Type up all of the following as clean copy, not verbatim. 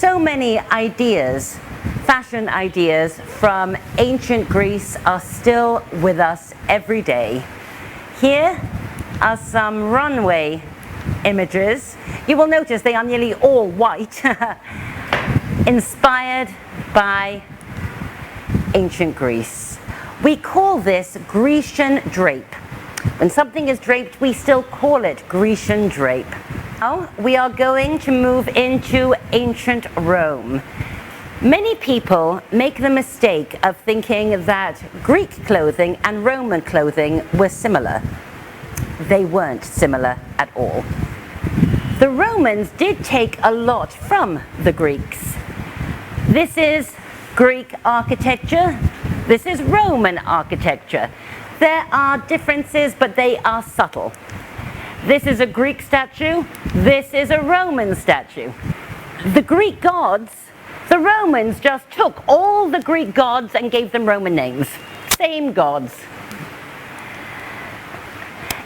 So many ideas, fashion ideas from ancient Greece are still with us every day. Here are some runway images. You will notice they are nearly all white, inspired by ancient Greece. We call this Grecian drape. When something is draped, we still call it Grecian drape. Now we are going to move into ancient Rome. Many people make the mistake of thinking that Greek clothing and Roman clothing were similar. They weren't similar at all. The Romans did take a lot from the Greeks. This is Greek architecture. This is Roman architecture. There are differences, but they are subtle. This is a Greek statue. This is a Roman statue. The Greek gods, the Romans just took all the Greek gods and gave them Roman names. Same gods.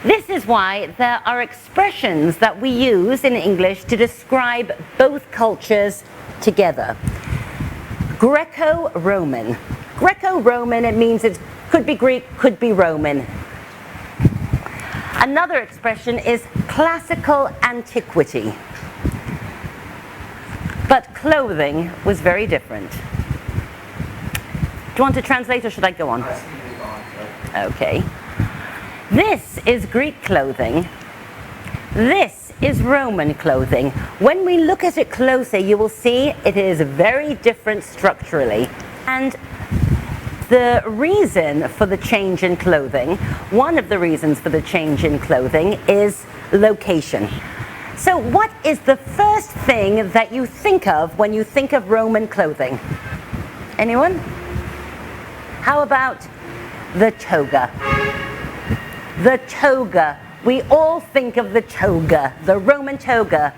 This is why there are expressions that we use in English to describe both cultures together. Greco-Roman. Greco-Roman, it means it could be Greek, could be Roman. Another expression is classical antiquity. But clothing was very different. Do you want to translate or should I go on? Okay. This is Greek clothing. This is Roman clothing. When we look at it closer, you will see it is very different structurally. And the reason for the change in clothing, one of the reasons for the change in clothing is location. So what is the first thing that you think of when you think of Roman clothing? Anyone? How about the toga? The toga. We all think of the toga, the Roman toga.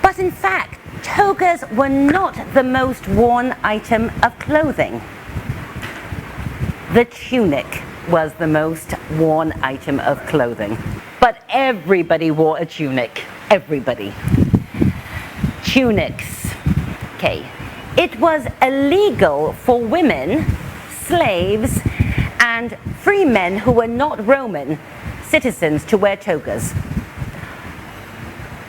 But in fact, togas were not the most worn item of clothing. The tunic was the most worn item of clothing. But everybody wore a tunic. Everybody. Tunics. Okay. It was illegal for women, slaves, and free men who were not Roman citizens to wear togas.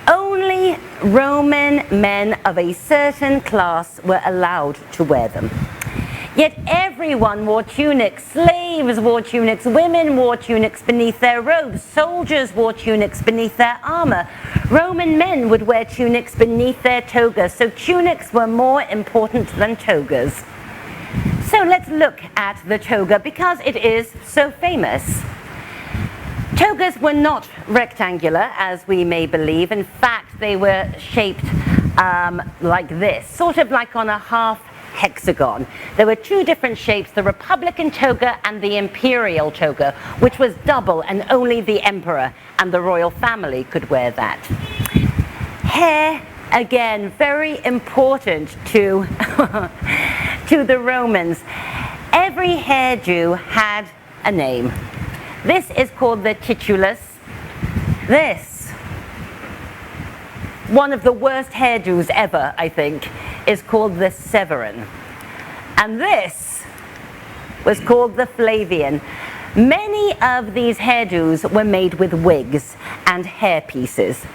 Only Roman men of a certain class were allowed to wear them. Yet everyone wore tunics. Slaves wore tunics. Women wore tunics beneath their robes. Soldiers wore tunics beneath their armor. Roman men would wear tunics beneath their togas. So tunics were more important than togas. So let's look at the toga because it is so famous. Togas were not rectangular, as we may believe. In fact, they were shaped like this, sort of like on a half hexagon. There were two different shapes, the Republican toga and the Imperial toga, which was double and only the emperor and the royal family could wear that. Hair, again, very important to, to the Romans. Every hairdo had a name. This is called the titulus. This, one of the worst hairdos ever, I think, is called the Severan. And this was called the Flavian. Many of these hairdos were made with wigs and hairpieces.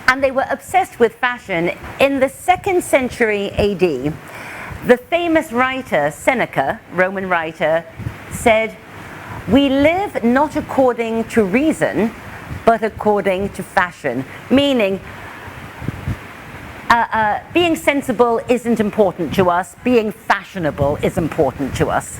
And they were obsessed with fashion. In the 2nd century AD, the famous writer Seneca, Roman writer, said, "We live not according to reason, but according to fashion." Meaning, being sensible isn't important to us, being fashionable is important to us.